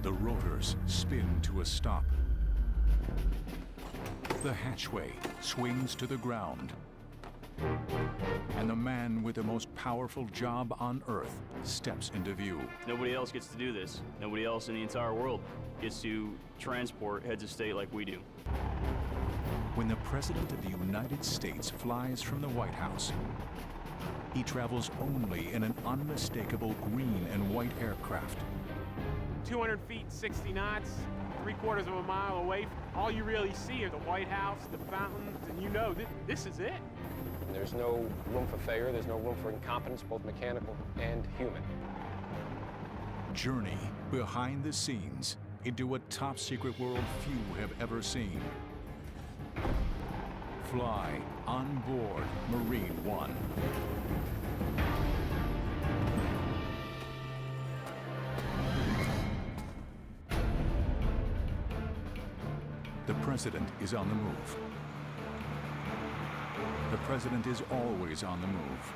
The rotors spin to a stop. The hatchway swings to the ground. And the man with the most powerful job on Earth steps into view. Nobody else gets to do this. Nobody else in the entire world gets to transport heads of state like we do. When the President of the United States flies from the White House, he travels only in an unmistakable green and white aircraft. 200 feet, 60 knots, 3/4 of a mile away. All you really see are the White House, the fountains, and you know this is it. There's no room for failure, there's no room for incompetence, both mechanical and human. Journey behind the scenes into a top-secret world few have ever seen. Fly on board Marine One. The President is on the move. The President is always on the move.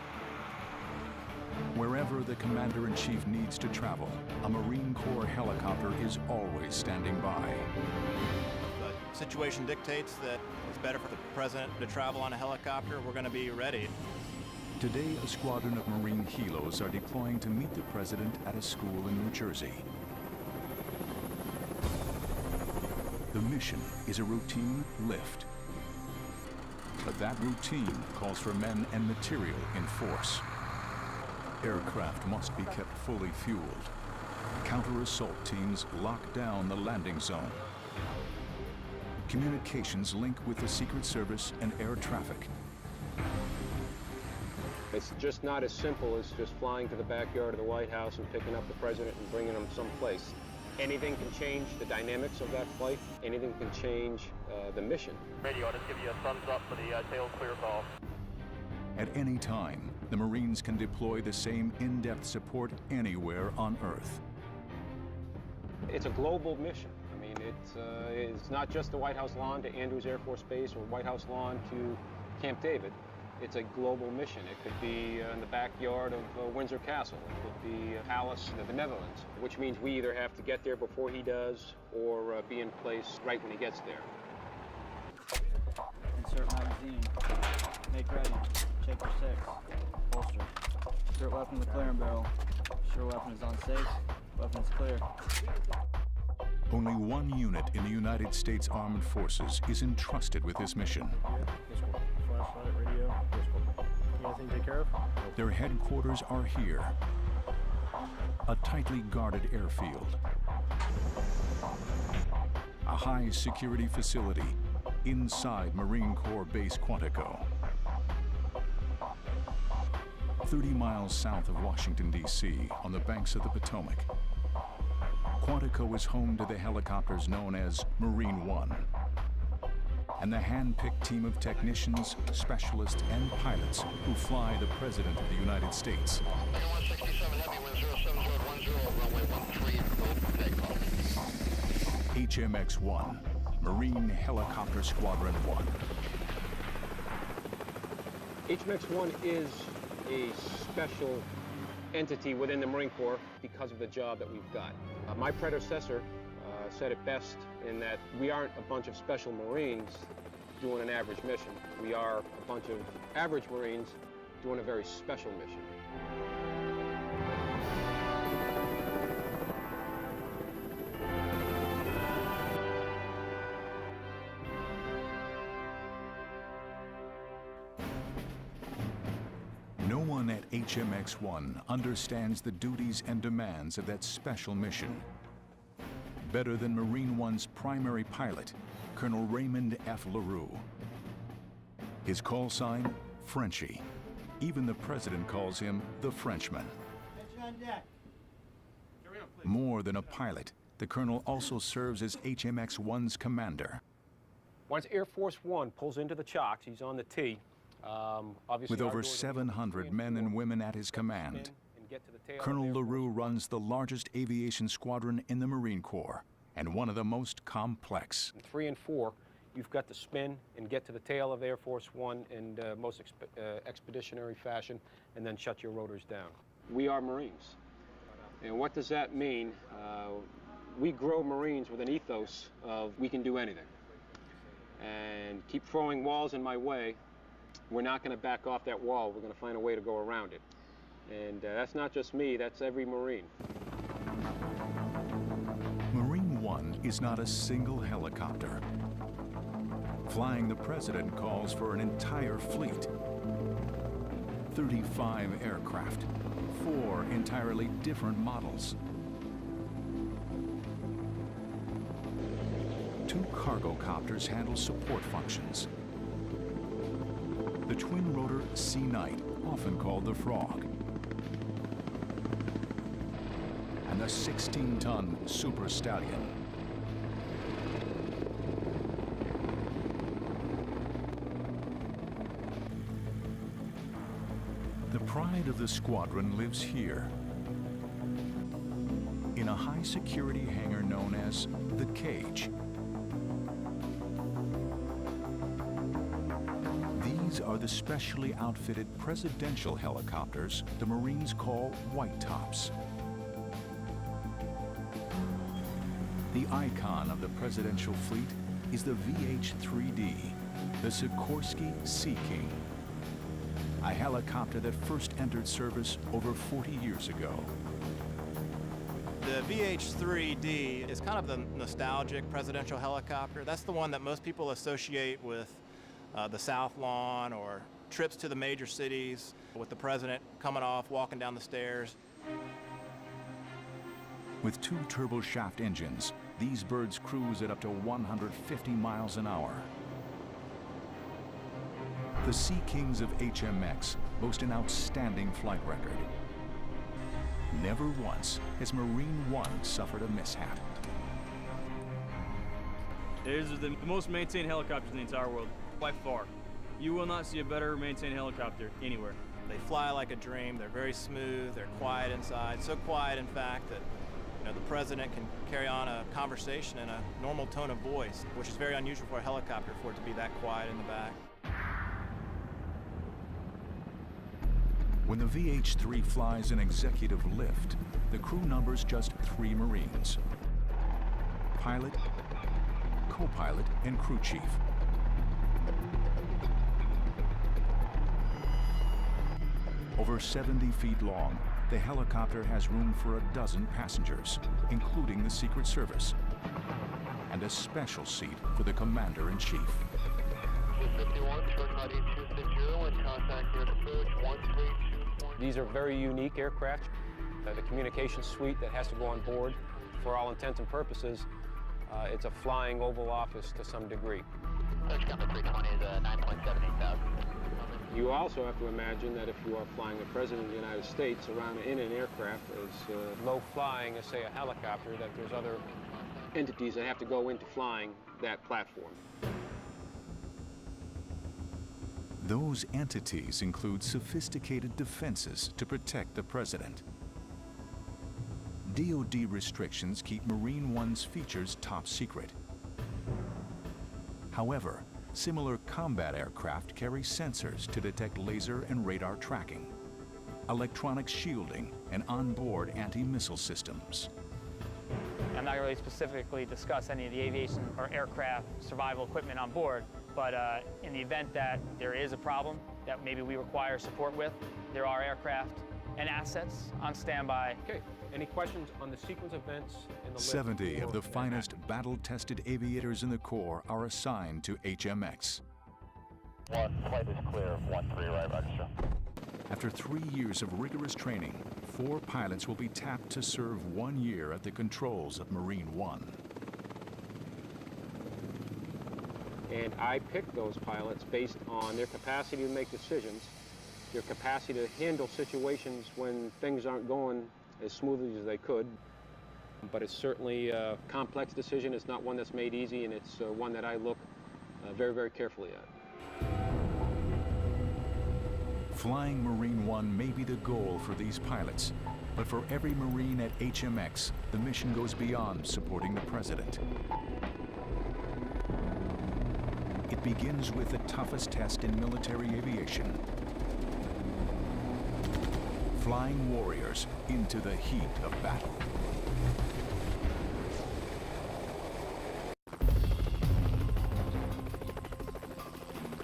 Wherever the Commander-in-Chief needs to travel, a Marine Corps helicopter is always standing by. The situation dictates that it's better for the President to travel on a helicopter. We're going to be ready. Today, a squadron of Marine helos are deploying to meet the President at a school in New Jersey. The mission is a routine lift. But that routine calls for men and material in force. Aircraft must be kept fully fueled. Counter-assault teams lock down the landing zone. Communications link with the Secret Service and air traffic. It's just not as simple as just flying to the backyard of the White House and picking up the President and bringing him someplace. Anything can change the dynamics of that flight. Anything can change the mission. Radio, I'll just give you a thumbs up for the tail clear call. At any time, the Marines can deploy the same in-depth support anywhere on Earth. It's a global mission. I mean, it's not just the White House lawn to Andrews Air Force Base or White House lawn to Camp David. It's a global mission. It could be in the backyard of Windsor Castle. It could be a palace in the Netherlands, which means we either have to get there before he does or be in place right when he gets there. Insert magazine. Make ready. Check your six. Holster. Insert weapon in the clearing barrel. Sure weapon is on safe. Weapon is clear. Only one unit in the United States Armed Forces is entrusted with this mission. Flashlight, radio. Anything to take care of? Their headquarters are here. A tightly guarded airfield. A high-security facility inside Marine Corps Base Quantico. 30 miles south of Washington, D.C., on the banks of the Potomac. Quantico is home to the helicopters known as Marine One, and the hand-picked team of technicians, specialists, and pilots who fly the President of the United States. 167 Heavy, wind 07010, runway 13, takeoff. HMX-1, Marine Helicopter Squadron 1. HMX-1 is a special entity within the Marine Corps because of the job that we've got. My predecessor said it best in that we aren't a bunch of special Marines doing an average mission. We are a bunch of average Marines doing a very special mission. No one at HMX-1 understands the duties and demands of that special mission better than Marine One's primary pilot, Colonel Raymond F. LaRue. His call sign, Frenchie. Even the President calls him the Frenchman. More than a pilot, the Colonel also serves as HMX-1's commander. Once Air Force One pulls into the chocks, he's on the T. Obviously, With over 700 men and women at his command, Colonel LaRue runs the largest aviation squadron in the Marine Corps and one of the most complex. In 3 and 4, you've got to spin and get to the tail of Air Force One in most expeditionary fashion and then shut your rotors down. We are Marines. And what does that mean? We grow Marines with an ethos of we can do anything. And keep throwing walls in my way, we're not going to back off that wall. We're going to find a way to go around it. And that's not just me, that's every Marine. Marine One is not a single helicopter. Flying the President calls for an entire fleet. 35 aircraft, 4 entirely different models. 2 cargo copters handle support functions. The twin-rotor Sea Knight, often called the Frog, and the 16-ton Super Stallion. The pride of the squadron lives here, in a high-security hangar known as the Cage. These are the specially outfitted presidential helicopters the Marines call White Tops. The icon of the presidential fleet is the VH-3D, the Sikorsky Sea King, a helicopter that first entered service over 40 years ago. The VH-3D is kind of the nostalgic presidential helicopter. That's the one that most people associate with the South Lawn or trips to the major cities with the president coming off, walking down the stairs. With 2 turboshaft engines, these birds cruise at up to 150 miles an hour. The Sea Kings of HMX boast an outstanding flight record. Never once has Marine One suffered a mishap. These are the most maintained helicopters in the entire world, by far. You will not see a better maintained helicopter anywhere. They fly like a dream. They're very smooth. They're quiet inside. So quiet, in fact, that the president can carry on a conversation in a normal tone of voice, which is very unusual for a helicopter, for it to be that quiet in the back. When the VH-3 flies an executive lift, the crew numbers just 3 Marines: pilot, co-pilot, and crew chief. Over 70 feet long, the helicopter has room for a dozen passengers, including the Secret Service, and a special seat for the Commander-in-Chief. 251, short 9260, and contact your approach 132. These are very unique aircraft. The communication suite that has to go on board, for all intents and purposes, it's a flying Oval Office to some degree. Search number 320 is 9.78,000. You also have to imagine that if you are flying the President of the United States around in an aircraft as low flying as, say, a helicopter, that there's other entities that have to go into flying that platform. Those entities include sophisticated defenses to protect the President. DoD restrictions keep Marine One's features top secret. However, similar combat aircraft carry sensors to detect laser and radar tracking, electronic shielding, and onboard anti-missile systems. I'm not really specifically discuss any of the aviation or aircraft survival equipment on board, but in the event that there is a problem that maybe we require support with, there are aircraft and assets on standby. Okay, any questions on the sequence of events in the lift? 70 of the finest battle-tested aviators in the Corps are assigned to HMX. One flight is clear, 13 right register. After 3 years of rigorous training, 4 pilots will be tapped to serve 1 year at the controls of Marine One. And I picked those pilots based on their capacity to make decisions, their capacity to handle situations when things aren't going as smoothly as they could. But it's certainly a complex decision. It's not one that's made easy, and it's one that I look very, very carefully at. Flying Marine One may be the goal for these pilots, but for every Marine at HMX, the mission goes beyond supporting the President. It begins with the toughest test in military aviation. Flying warriors into the heat of battle.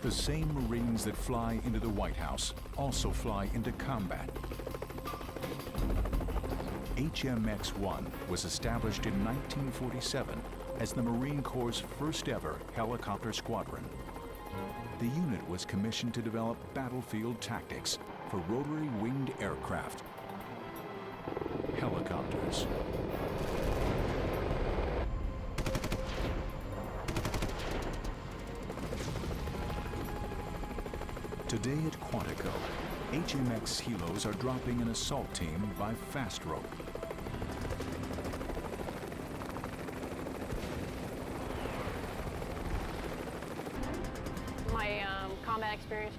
The same Marines that fly into the White House also fly into combat. HMX-1 was established in 1947 as the Marine Corps' first ever helicopter squadron. The unit was commissioned to develop battlefield tactics for rotary winged aircraft, helicopters. Today at Quantico, HMX Helos are dropping an assault team by fast rope. My combat experience,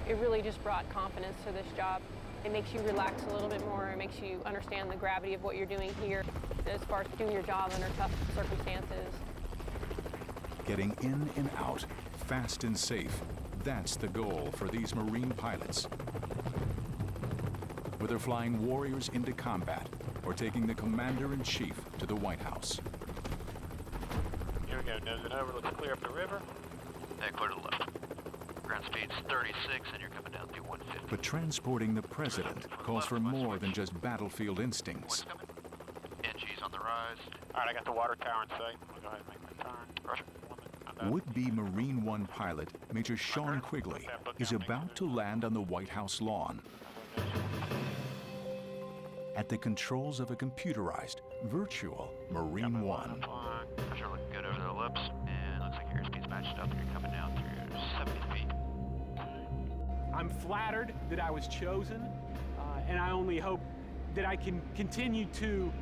it really just brought confidence to this job. It makes you relax a little bit more. It makes you understand the gravity of what you're doing here as far as doing your job under tough circumstances. Getting in and out, fast and safe, that's the goal for these Marine pilots. Whether flying warriors into combat or taking the Commander-in-Chief to the White House. Here we go, nosing over, looks clear up the river. Clear to the left. Ground speed's 36 and you're coming down through 150. But transporting the president calls for more than just battlefield instincts. NG's on the rise. All right, I got the water tower in sight. I'll go ahead and make my turn. Roger. Would-be Marine One pilot Major Sean Quigley is about to land on the White House lawn. At the controls of a computerized, virtual Marine One. Pressure looking good over the lips, and looks like your airspeed's matched up and you're coming down through 70 feet. I'm flattered that I was chosen, and I only hope that I can continue to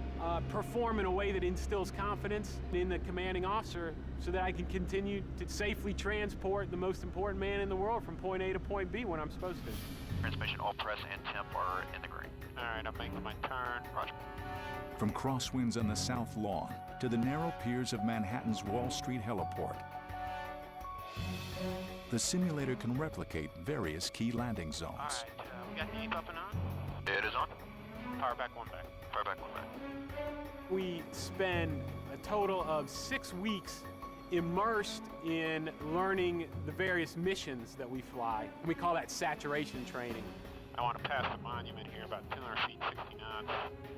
perform in a way that instills confidence in the commanding officer so that I can continue to safely transport the most important man in the world from point A to point B when I'm supposed to. Transmission, all press and temp are in the green. All right, I'm making my turn. Roger. From crosswinds on the South Lawn to the narrow piers of Manhattan's Wall Street heliport, the simulator can replicate various key landing zones. All right, we got the up and on? It is on. Power back, one back. Power back, one back. We spend a total of 6 weeks immersed in learning the various missions that we fly. We call that saturation training. I want to pass the monument here about 200 feet, 60 knots.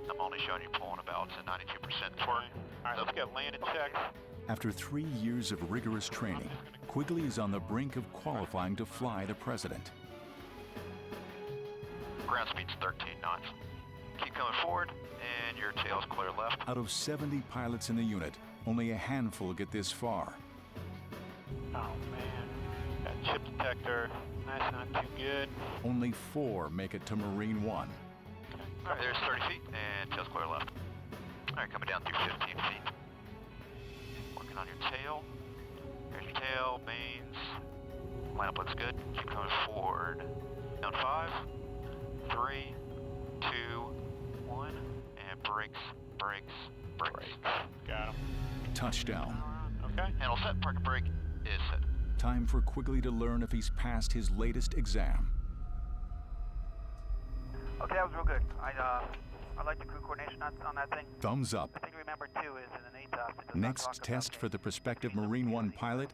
I'm only showing you pulling about 92% torque. All right, let's get landing checks. After 3 years of rigorous training, Quigley is on the brink of qualifying to fly the president. Ground speed's 13 knots. Keep coming forward, and your tail's clear left. Out of 70 pilots in the unit, only a handful get this far. Oh, man. That chip detector, that's not too good. Only 4 make it to Marine One. All right, there's 30 feet, and tail's clear left. All right, coming down through 15 feet. Working on your tail. There's your tail, mains. Lineup looks good. Keep coming forward. Down 5, 3, 2, 1, and brakes, brakes, brakes. Got him. Touchdown. Okay, handle set, parking brake is set. Time for Quigley to learn if he's passed his latest exam. Okay, that was real good. I like the crew coordination on that thing. Thumbs up. I think remember 2 is in an ATOS. Next test for the prospective Marine One pilot,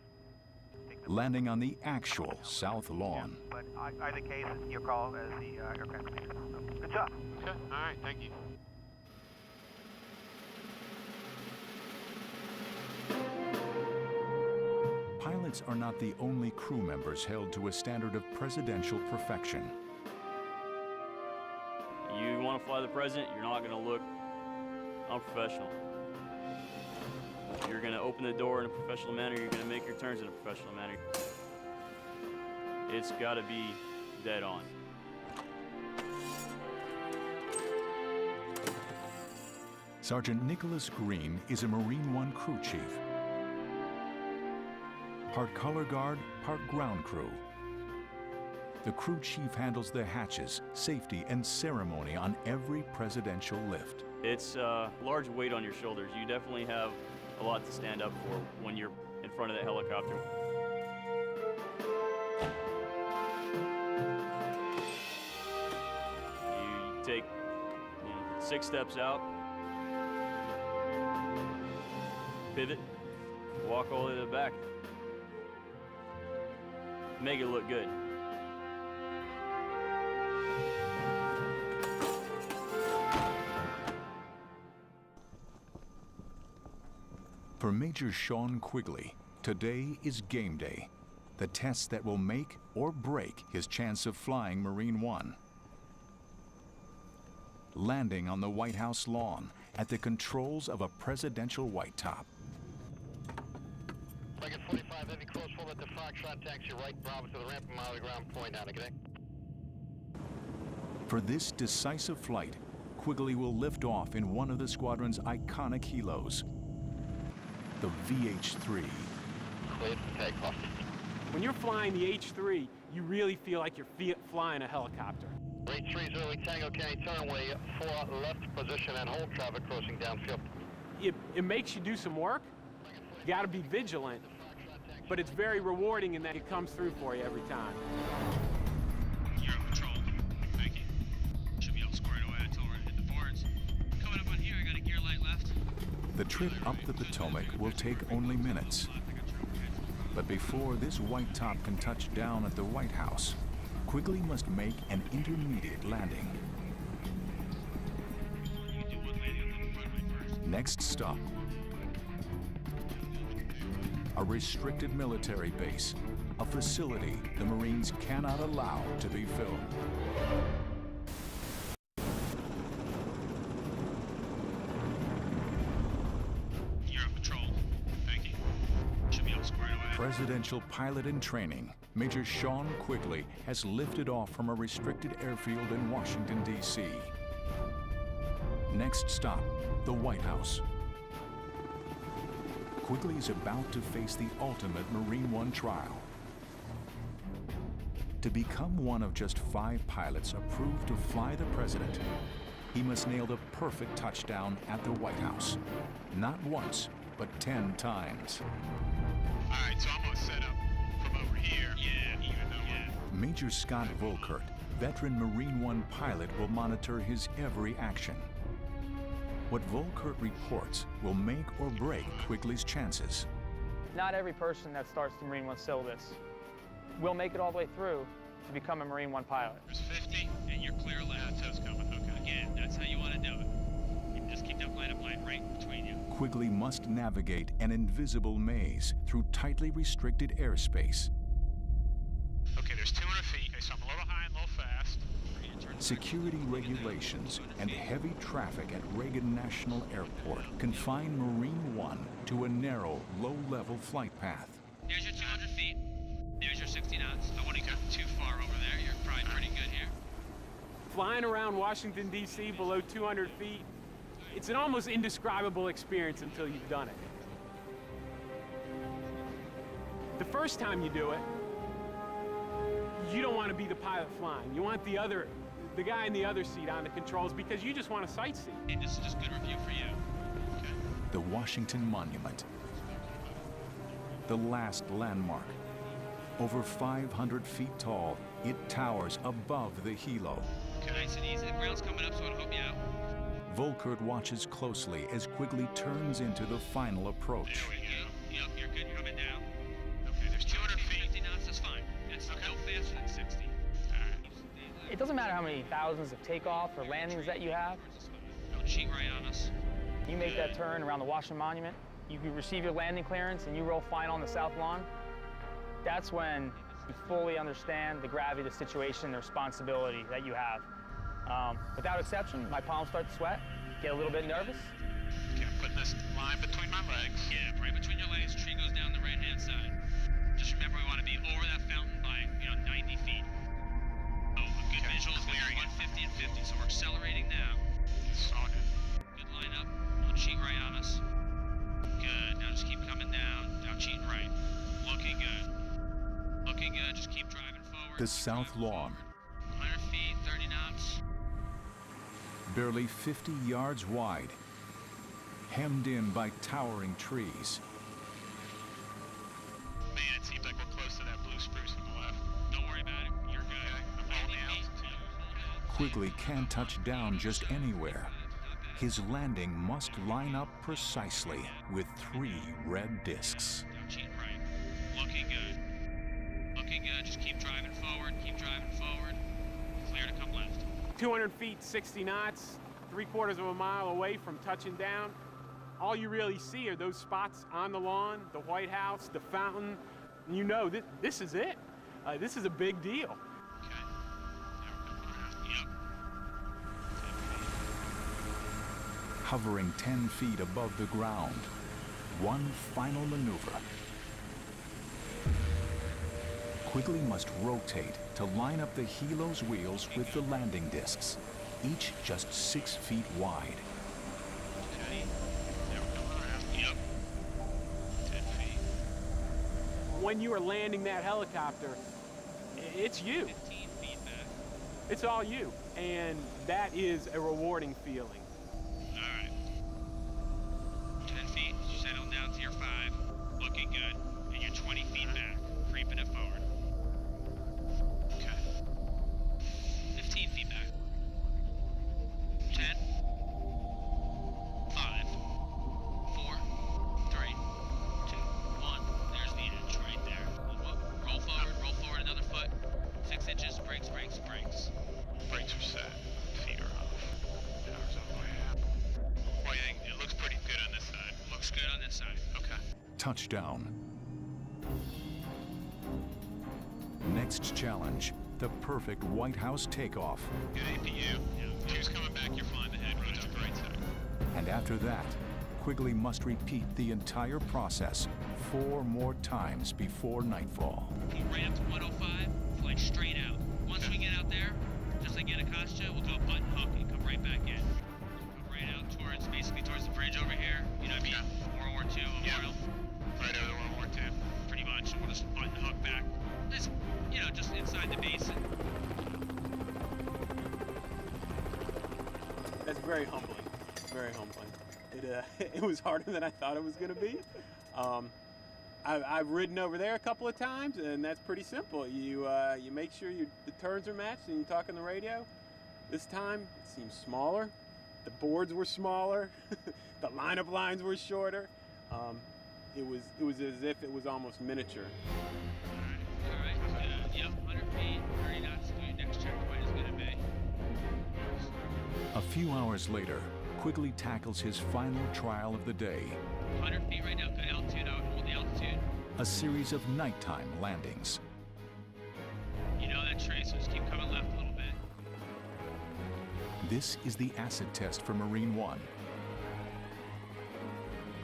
landing on the actual South Lawn. But either case, it's your call as the aircraft commander. So, good job. Okay, all right, thank you. Pilots are not the only crew members held to a standard of presidential perfection. You want to fly the president, you're not going to look unprofessional. You're going to open the door in a professional manner, you're going to make your turns in a professional manner. It's got to be dead on. Sergeant Nicholas Green is a Marine One crew chief. Part color guard, part ground crew. The crew chief handles the hatches, safety, and ceremony on every presidential lift. It's a large weight on your shoulders. You definitely have a lot to stand up for when you're in front of that helicopter. You take 6 steps out, pivot, walk all the way to the back. make it look good. For Major Sean Quigley, today is game day, the test that will make or break his chance of flying Marine One. Landing on the White House lawn at the controls of a presidential white top. Lincoln 45, heavy close full at the Foxtrot taxi right, Bravo to the ramp, mile to ground, point down, okay? For this decisive flight, Quigley will lift off in one of the squadron's iconic helos, the VH-3. Cleared for takeoff. When you're flying the H-3, you really feel like you're flying a helicopter. H-3 is early Tango County, turnway 4 left position and hold traffic crossing downfield. It makes you do some work. You gotta be vigilant, but it's very rewarding in that it comes through for you every time. You're on patrol. Thank you. Should be all squared away until we're hit the boards. Coming up on here, I got a gear light left. The trip up the Potomac will take only minutes. But before this white top can touch down at the White House, Quigley must make an intermediate landing. Next stop, a restricted military base, a facility the Marines cannot allow to be filled. You're on patrol. Thank you. Should be all squared away. Presidential pilot in training, Major Sean Quigley has lifted off from a restricted airfield in Washington, D.C. Next stop, the White House. Quigley is about to face the ultimate Marine One trial. To become one of just 5 pilots approved to fly the president, he must nail the perfect touchdown at the White House. Not once, but 10 times. All right, so I'm gonna set up from over here. Yeah, even though. Yeah. Major Scott Volkert, veteran Marine One pilot, will monitor his every action. What Volkert reports will make or break Quigley's chances. Not every person that starts the Marine One syllabus will make it all the way through to become a Marine One pilot. There's 50, and you're clear left. Toes coming. Okay. Again, that's how you want to do it. You just keep that line right between you. Quigley must navigate an invisible maze through tightly restricted airspace. Okay, there's 200 feet. Okay, so I'm a little high and a little fast. Security regulations and heavy traffic at Reagan National Airport confine Marine One to a narrow, low-level flight path. There's your 200 feet. There's your 60 knots. I wouldn't go too far over there. You're probably pretty good here. Flying around Washington, D.C. below 200 feet, it's an almost indescribable experience until you've done it. The first time you do it, you don't want to be the pilot flying. You want the guy in the other seat on the controls because you just want to sightsee. And this is just good review for you. Okay. The Washington Monument. The last landmark. Over 500 feet tall, it towers above the helo. Okay, nice and easy. The ground's coming up, so I'll help you out. Volkert watches closely as Quigley turns into the final approach. There we go. Yep, you're good. You're coming down. Okay, there's 200 feet. 50 knots, that's fine. That's no faster than 60. All right. It doesn't matter how many thousands of takeoff or landings that you have. Don't cheat right on us. You make that turn around the Washington Monument, you receive your landing clearance, and you roll final on the South Lawn. That's when you fully understand the gravity of the situation, the responsibility that you have. Without exception, my palms start to sweat, get a little bit nervous. Okay, I'm putting this line between my legs. Yeah, right between your legs. Tree goes down the right-hand side. Just remember, we want to be over that fountain by, 90 feet. Oh, a good visual is going to be 150 and 50, so we're accelerating now. It's all good. Good line up. Don't cheat right on us. Good. Now just keep coming down. Now cheating right. Looking good. Looking good. Just keep driving forward. The South Lawn. 100 feet, 30 knots. Barely 50 yards wide, hemmed in by towering trees. Man, it seems like we're close to that blue spruce on the left. Don't worry about it. You're good. I'm holding the altitude. Quigley can't touch down just anywhere. His landing must line up precisely with 3 red discs. Now cheating right. Looking good. Looking looking good. Just keep driving forward, clear to come left. 200 feet, 60 knots, 3/4 of a mile away from touching down. All you really see are those spots on the lawn, the White House, the fountain. And you know this is it. This is a big deal. Okay. Yep. Hovering 10 feet above the ground, one final maneuver. Quigley must rotate to line up the helo's wheels with the landing discs, each just 6 feet wide. Okay. Now we're coming around. Yep. 10 feet. When you are landing that helicopter, it's you. 15 feet back. It's all you. And that is a rewarding feeling. All right. 10 feet. Settle down to your 5. Looking good. And you're 20 feet back. Creeping it forward. Okay. 15 feet back. 10. 5. 4. 3. 2. 1. There's the edge right there. Roll forward another foot. 6 inches. Brakes. Brakes are set. Feet are off. Power's on way up. What do you think? It looks pretty good on this side. Looks good on this side. Okay. Touchdown. Next challenge, the perfect White House takeoff. Good APU. Two's coming back. You're flying the head. Roger. To the right side. And after that, Quigley must repeat the entire process 4 more times before nightfall. Keep right up to 105. Fly straight out. Once we get out there, just like Anacostia, we'll do a button hook and come right back in. Come right out towards the bridge over here. You know what I mean? World War II Memorial. Yeah. Right over World War II. Pretty much. We'll just button hook back. Just, just inside the basin. That's very humbling. Very humbling. It was harder than I thought it was going to be. I've ridden over there a couple of times, and that's pretty simple. You make sure the turns are matched, and you talk on the radio. This time, it seems smaller. The boards were smaller. The lineup lines were shorter. It was as if it was almost miniature. All right. Yep. 100 feet. 30 knots. Your next checkpoint is going to be. A few hours later, Quigley tackles his final trial of the day. 100 feet right now. Good altitude. Hold the altitude. A series of nighttime landings. You know that trace, so just keep coming left a little bit. This is the acid test for Marine One.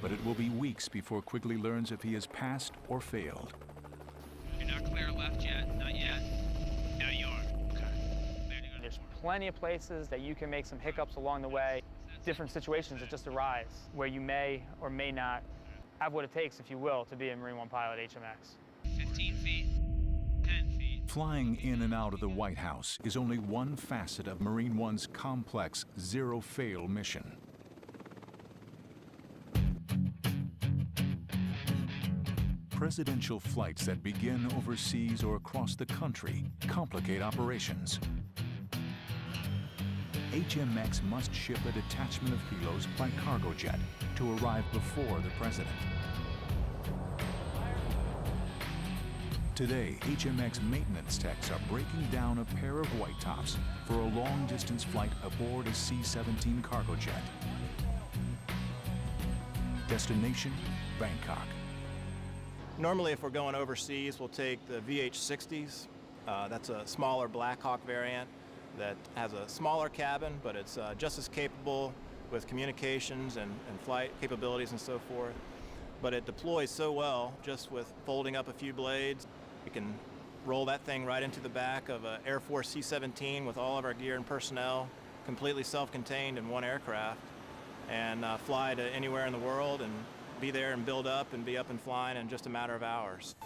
But it will be weeks before Quigley learns if he has passed or failed. You're not clear left yet. Not yet. Now you are. Okay. There's plenty of places that you can make some hiccups along the way. Different situations that just arise where you may or may not have what it takes, if you will, to be a Marine One pilot HMX. 15 feet. 10 feet. Flying in and out of the White House is only one facet of Marine One's complex zero-fail mission. Presidential flights that begin overseas or across the country complicate operations. HMX must ship a detachment of helos by cargo jet to arrive before the president. Today, HMX maintenance techs are breaking down a pair of white tops for a long-distance flight aboard a C-17 cargo jet. Destination, Bangkok. Normally, if we're going overseas, we'll take the VH-60s. That's a smaller Black Hawk variant that has a smaller cabin, but it's just as capable with communications and flight capabilities and so forth. But it deploys so well just with folding up a few blades. We can roll that thing right into the back of an Air Force C-17 with all of our gear and personnel, completely self-contained in one aircraft, and fly to anywhere in the world and be there and build up and be up and flying in just a matter of hours.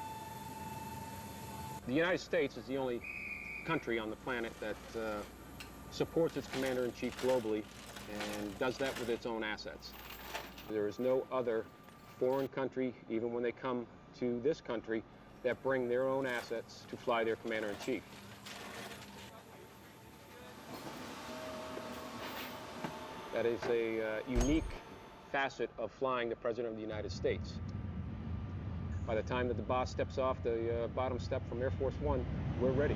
The United States is the only country on the planet that supports its commander-in-chief globally and does that with its own assets. There is no other foreign country, even when they come to this country, that bring their own assets to fly their commander-in-chief. That is a unique facet of flying the President of the United States. By the time that the boss steps off the bottom step from Air Force One, we're ready.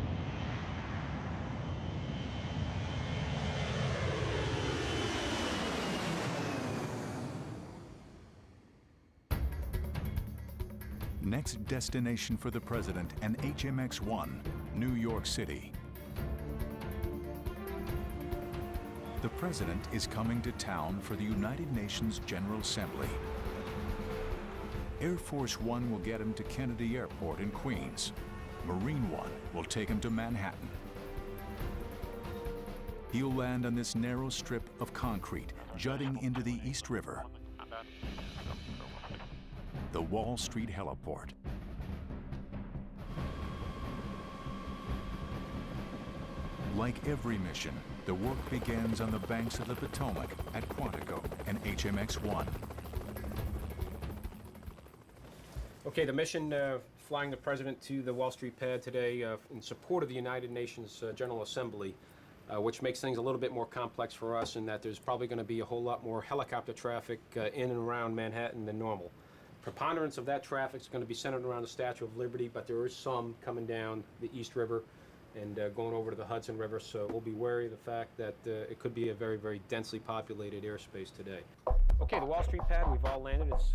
Next destination for the President and HMX-1, New York City. The President is coming to town for the United Nations General Assembly. Air Force One will get him to Kennedy Airport in Queens. Marine One will take him to Manhattan. He'll land on this narrow strip of concrete jutting into the East River, the Wall Street heliport. Like every mission, the work begins on the banks of the Potomac at Quantico and HMX-1. Okay, the mission flying the President to the Wall Street pad today in support of the United Nations General Assembly, which makes things a little bit more complex for us in that there's probably going to be a whole lot more helicopter traffic in and around Manhattan than normal. Preponderance of that traffic is going to be centered around the Statue of Liberty, but there is some coming down the East River and going over to the Hudson River, so we'll be wary of the fact that it could be a very, very densely populated airspace today. Okay, the Wall Street pad, we've all landed. It's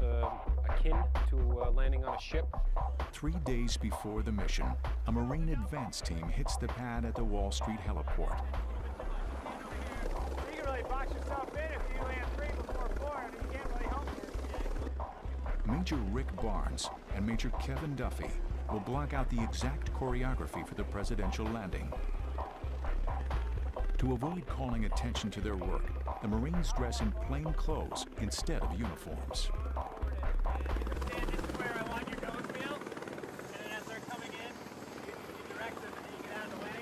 akin to landing on a ship. 3 days before the mission, a Marine advance team hits the pad at the Wall Street heliport. You can really box yourself in if you land 3 before 4. I mean, you can't really help here. Major Rick Barnes and Major Kevin Duffy will block out the exact choreography for the presidential landing. To avoid calling attention to their work, the Marines dress in plain clothes instead of uniforms. Stand in square. I want your nose wheel. And then as they're coming in, you direct them and then you get out of the way.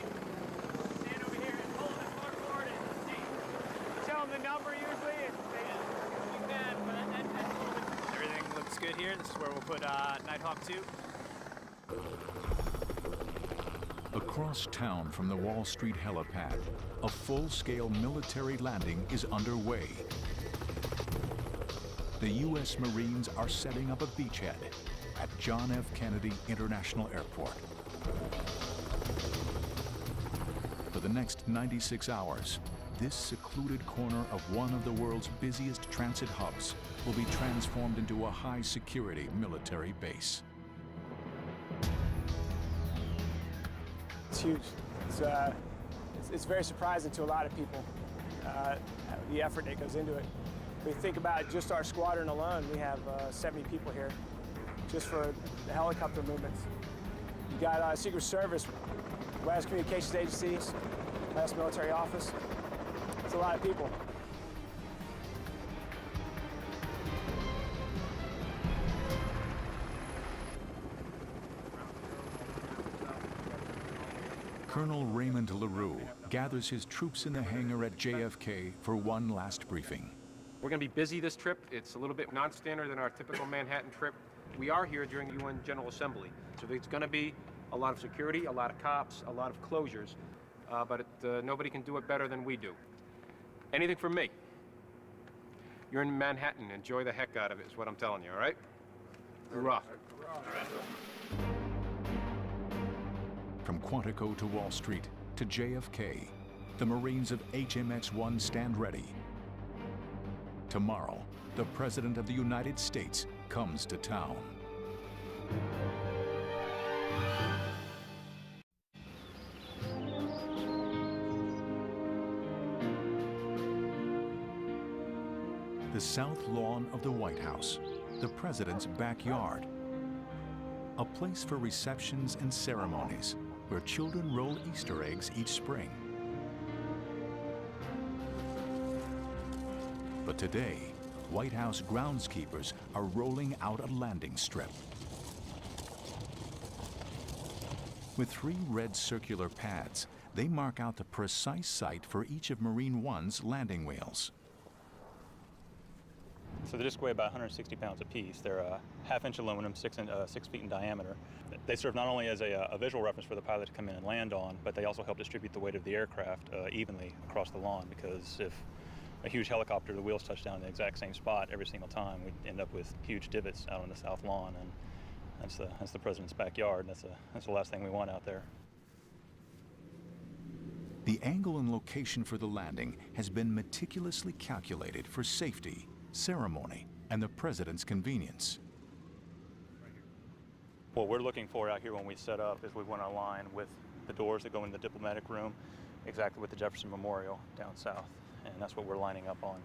Stand over here and hold it forward and see. Tell them the number usually and say you can, but Everything looks good here. This is where we'll put Nighthawk 2. Across town from the Wall Street helipad, a full-scale military landing is underway. The U.S. Marines are setting up a beachhead at John F. Kennedy International Airport. For the next 96 hours, this secluded corner of one of the world's busiest transit hubs will be transformed into a high-security military base. It's huge. It's very surprising to a lot of people, the effort that goes into it. When you think about just our squadron alone, we have 70 people here just for the helicopter movements. You got Secret Service, White House Communications Agencies, White House Military Office. It's a lot of people. Colonel Raymond LaRue gathers his troops in the hangar at JFK for one last briefing. We're going to be busy this trip. It's a little bit non-standard than our typical Manhattan trip. We are here during the UN General Assembly, so there's going to be a lot of security, a lot of cops, a lot of closures, but nobody can do it better than we do. Anything from me. You're in Manhattan. Enjoy the heck out of it is what I'm telling you, all right? Hurrah. From Quantico to Wall Street to JFK, the Marines of HMX-1 stand ready. Tomorrow, the President of the United States comes to town. The south lawn of the White House, the President's backyard, a place for receptions and ceremonies where children roll Easter eggs each spring. But today, White House groundskeepers are rolling out a landing strip. With 3 red circular pads, they mark out the precise site for each of Marine One's landing wheels. So they just weigh about 160 pounds apiece. They're half-inch aluminum, 6 feet in diameter. They serve not only as a visual reference for the pilot to come in and land on, but they also help distribute the weight of the aircraft evenly across the lawn, because if a huge helicopter, the wheels touch down in the exact same spot every single time, we'd end up with huge divots out on the south lawn. And That's the president's backyard. That's the last thing we want out there. The angle and location for the landing has been meticulously calculated for safety, ceremony, and the president's convenience. What we're looking for out here when we set up is we want to align with the doors that go in the diplomatic room, exactly with the Jefferson Memorial down south, and that's what we're lining up on.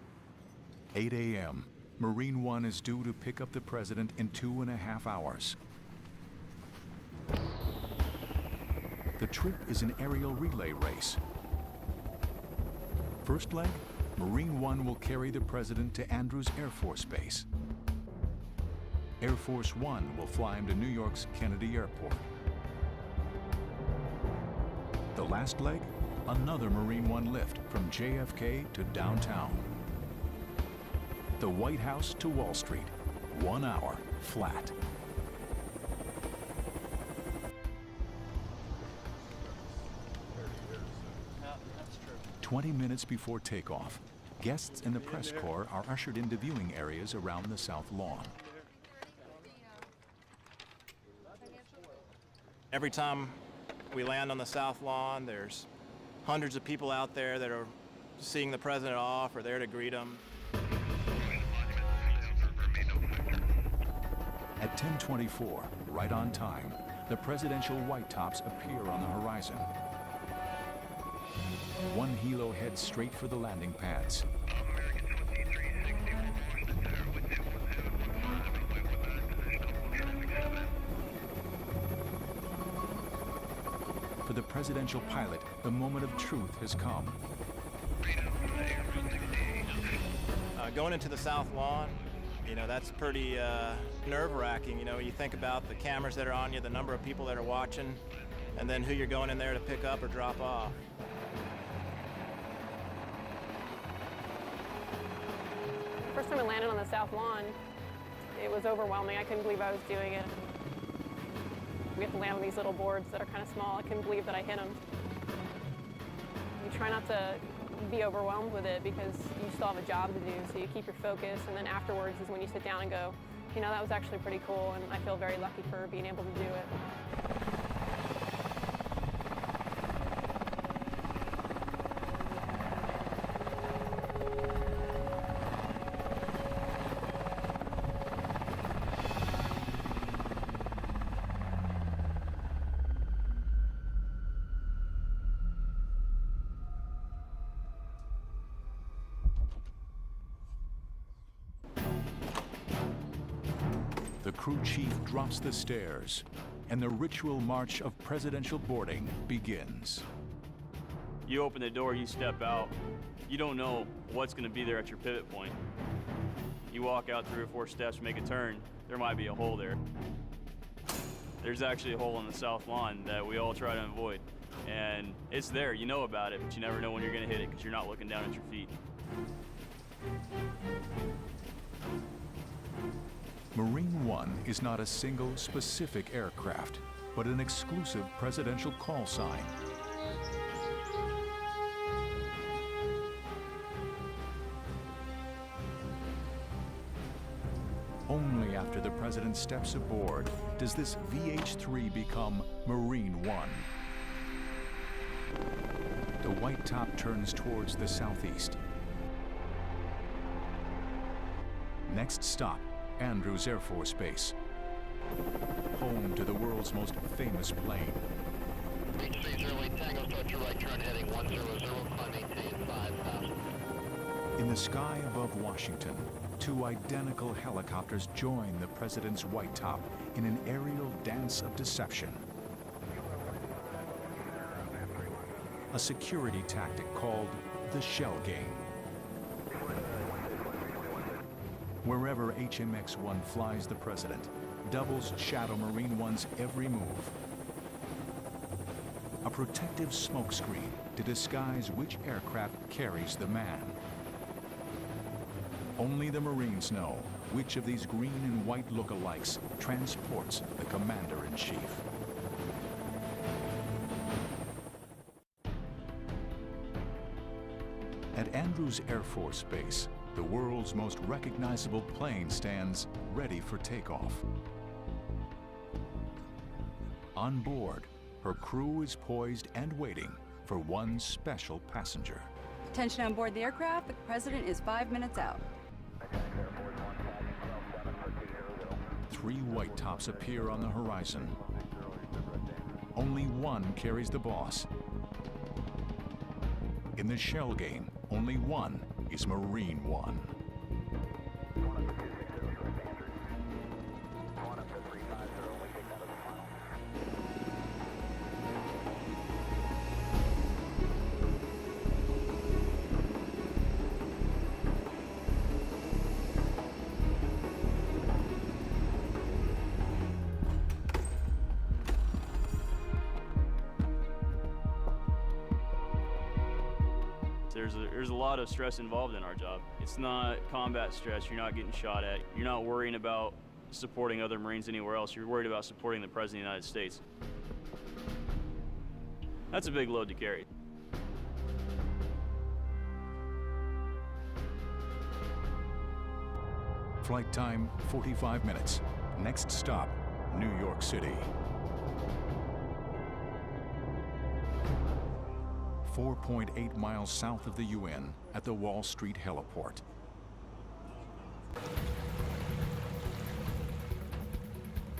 8 a.m. Marine One is due to pick up the president in 2.5 hours. The trip is an aerial relay race. First leg, Marine One will carry the president to Andrews Air Force Base. Air Force One will fly him to New York's Kennedy Airport. The last leg, another Marine One lift from JFK to downtown. The White House to Wall Street, 1 hour flat. That's true. 20 minutes before takeoff, guests and the press corps are ushered into viewing areas around the South Lawn. Every time we land on the South Lawn, there's hundreds of people out there that are seeing the president off or there to greet him. At 10:24, right on time, the presidential white tops appear on the horizon. One helo heads straight for the landing pads. For the presidential pilot, the moment of truth has come. Going into the South Lawn, you know, that's pretty nerve-wracking. You know, you think about the cameras that are on you, the number of people that are watching, and then who you're going in there to pick up or drop off. First time I landed on the South Lawn, it was overwhelming. I couldn't believe I was doing it. We have to land on these little boards that are kind of small. I couldn't believe that I hit them. You try not to be overwhelmed with it because you still have a job to do, so you keep your focus, and then afterwards is when you sit down and go, you know, that was actually pretty cool, and I feel very lucky for being able to do it. The crew chief drops the stairs, and the ritual march of presidential boarding begins. You open the door, you step out. You don't know what's going to be there at your pivot point. You walk out 3 or 4 steps, make a turn, there might be a hole there. There's actually a hole on the South Lawn that we all try to avoid. And it's there, you know about it, but you never know when you're going to hit it because you're not looking down at your feet. Marine One is not a single specific aircraft, but an exclusive presidential call sign. Only after the president steps aboard does this VH-3 become Marine One. The white top turns towards the southeast. Next stop, Andrews Air Force Base, home to the world's most famous plane. HC08 Tango, start your right turn heading 100, climb maintain 5,000. In the sky above Washington, 2 identical helicopters join the president's white top in an aerial dance of deception. A security tactic called the shell game. Wherever HMX-1 flies the president, doubles shadow Marine One's every move. A protective smokescreen to disguise which aircraft carries the man. Only the Marines know which of these green and white lookalikes transports the commander-in-chief. At Andrews Air Force Base, the world's most recognizable plane stands ready for takeoff. On board, her crew is poised and waiting for one special passenger. Attention on board the aircraft, the president is 5 minutes out. 3 white tops appear on the horizon. Only one carries the boss. In the shell game, only one is Marine One. There's a lot of stress involved in our job. It's not combat stress. You're not getting shot at. You're not worrying about supporting other Marines anywhere else. You're worried about supporting the President of the United States. That's a big load to carry. Flight time, 45 minutes. Next stop, New York City. 4.8 miles south of the UN at the Wall Street heliport.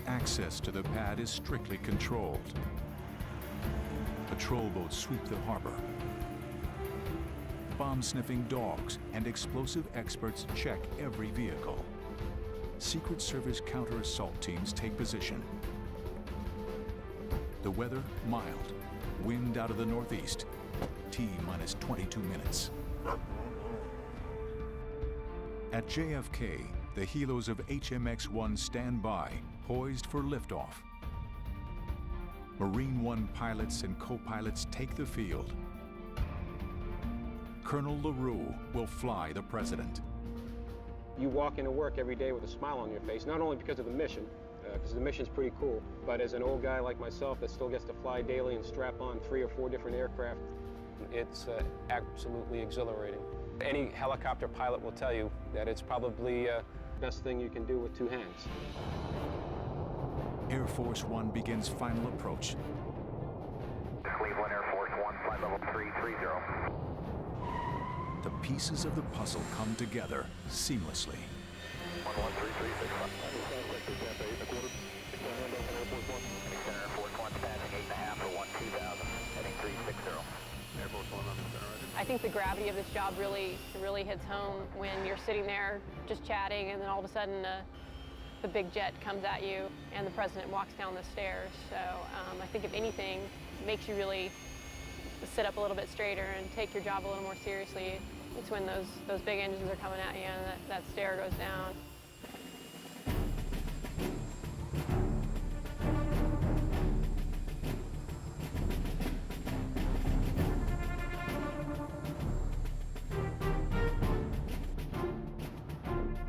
Access to the pad is strictly controlled. Patrol boats sweep the harbor. Bomb-sniffing dogs and explosive experts check every vehicle. Secret Service counter-assault teams take position. The weather, mild. Wind out of the northeast. T-minus 22 minutes. At JFK, the helos of HMX-1 stand by, poised for liftoff. Marine One pilots and co-pilots take the field. Colonel LaRue will fly the president. You walk into work every day with a smile on your face, not only because of the mission, because the mission's pretty cool, but as an old guy like myself that still gets to fly daily and strap on 3 or 4 different aircraft, it's absolutely exhilarating. Any helicopter pilot will tell you that it's probably the best thing you can do with 2 hands. Air Force One begins final approach. Cleveland Air Force One, flight level 330. The pieces of the puzzle come together seamlessly. 11336. Air Force One passing 8.5 for 12000, heading 360. Air Force One on the center. I think the gravity of this job really hits home when you're sitting there just chatting, and then all of a sudden the big jet comes at you and the president walks down the stairs. So I think if anything, it makes you really sit up a little bit straighter and take your job a little more seriously. It's when those big engines are coming at you and that stair goes down.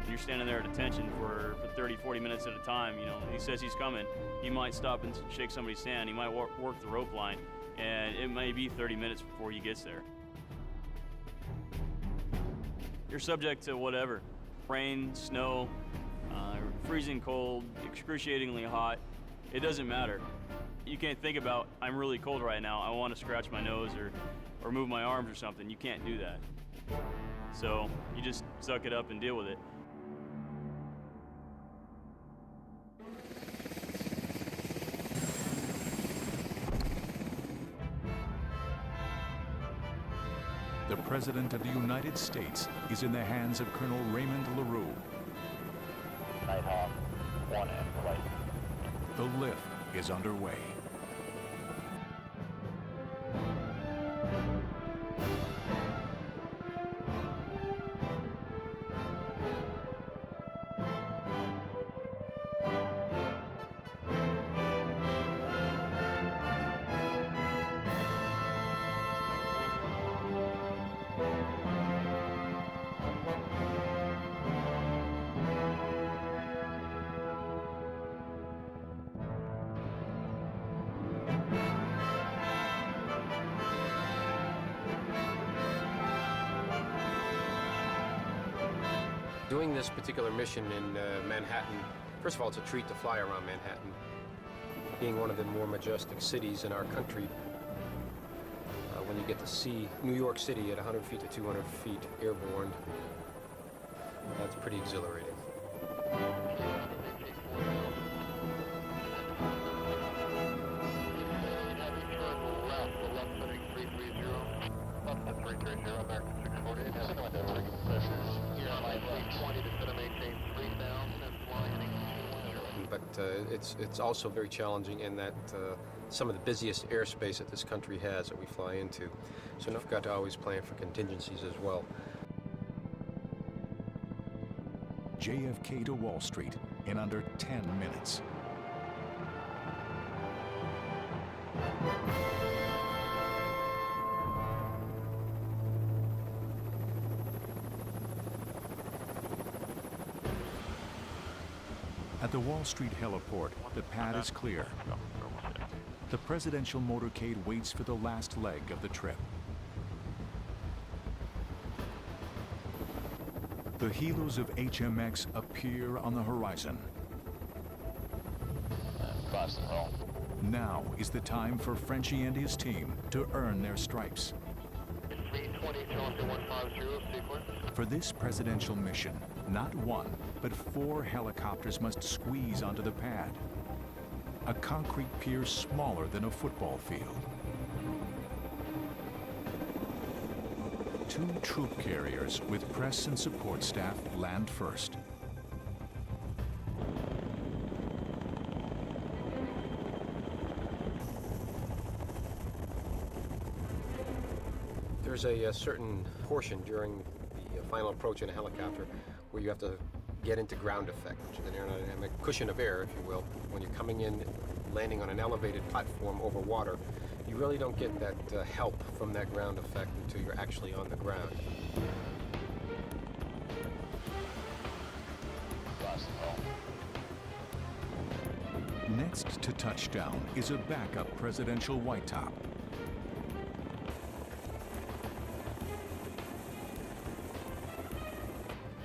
You're standing there at attention for 30, 40 minutes at a time. You know, he says he's coming. He might stop and shake somebody's hand. He might work the rope line, and it may be 30 minutes before he gets there. You're subject to whatever. Rain, snow, freezing cold, excruciatingly hot. It doesn't matter. You can't think about, I'm really cold right now, I want to scratch my nose or move my arms or something. You can't do that. So you just suck it up and deal with it. The President of the United States is in the hands of Colonel Raymond LaRue. Nighthawk 1 and flight. The lift is underway. Doing this particular mission in Manhattan, first of all, it's a treat to fly around Manhattan. being one of the more majestic cities in our country, when you get to see New York City at 100 feet to 200 feet airborne, that's pretty exhilarating. But it's also very challenging in that some of the busiest airspace that this country has that we fly into. So we've got to always plan for contingencies as well. JFK to Wall Street in under 10 minutes. At the Wall Street heliport, the pad is clear. The presidential motorcade waits for the last leg of the trip. The helos of HMX appear on the horizon. Now is the time for Frenchie and his team to earn their stripes. For this presidential mission, not one, but 4 helicopters must squeeze onto the pad. A concrete pier smaller than a football field. 2 troop carriers with press and support staff land first. There's a certain portion during the final approach in a helicopter where you have to get into ground effect, which is an aerodynamic cushion of air, if you will. When you're coming in, landing on an elevated platform over water, you really don't get that help from that ground effect until you're actually on the ground. Next to touchdown is a backup presidential white top.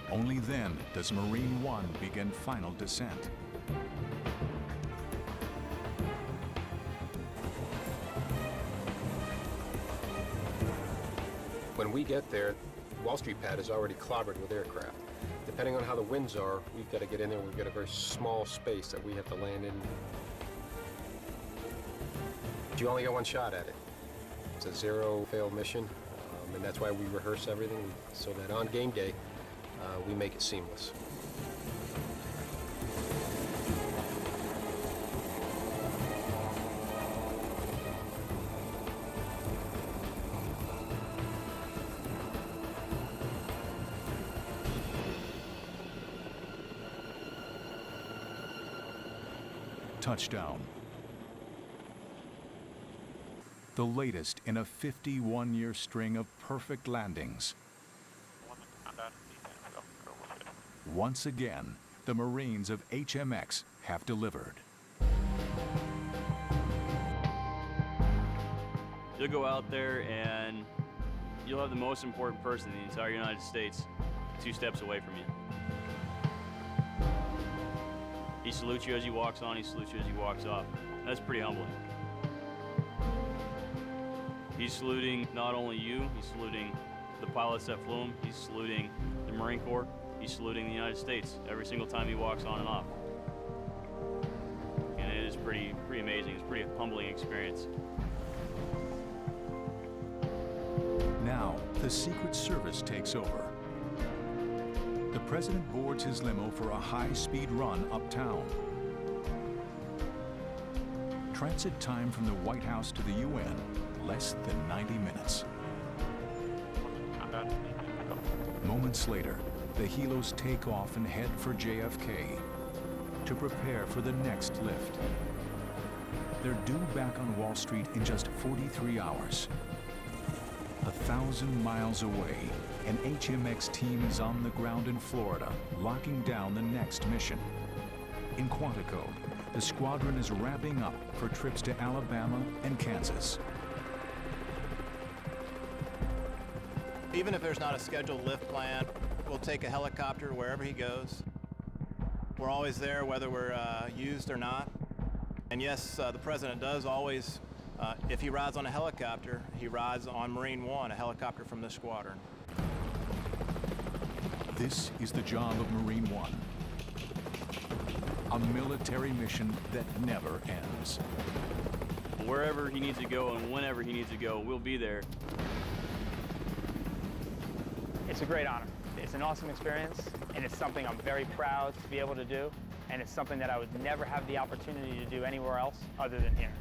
Only then does Marine One begin final descent. When we get there, Wall Street pad is already clobbered with aircraft. Depending on how the winds are, we've got to get in there. We've got a very small space that we have to land in. But you only get one shot at it. It's a zero-fail mission, and that's why we rehearse everything, so that on game day, we make it seamless. Touchdown. The latest in a 51-year string of perfect landings. Once again, the Marines of HMX have delivered. You'll go out there and you'll have the most important person in the entire United States 2 steps away from you. He salutes you as he walks on, he salutes you as he walks off. That's pretty humbling. He's saluting not only you, he's saluting the pilots that flew him, he's saluting the Marine Corps, he's saluting the United States every single time he walks on and off. And it is pretty amazing. It's a pretty humbling experience. Now, the Secret Service takes over. The president boards his limo for a high-speed run uptown. Transit time from the White House to the UN, less than 90 minutes. Moments later, the helos take off and head for JFK to prepare for the next lift. They're due back on Wall Street in just 43 hours. 1,000 miles away, an HMX team is on the ground in Florida, locking down the next mission. In Quantico, the squadron is wrapping up for trips to Alabama and Kansas. Even if there's not a scheduled lift plan, we'll take a helicopter wherever he goes. We're always there whether we're used or not. And yes, the President does always, if he rides on a helicopter, he rides on Marine One, a helicopter from this squadron. This is the job of Marine One. A military mission that never ends. Wherever he needs to go and whenever he needs to go, we'll be there. It's a great honor. It's an awesome experience, and it's something I'm very proud to be able to do, and it's something that I would never have the opportunity to do anywhere else other than here.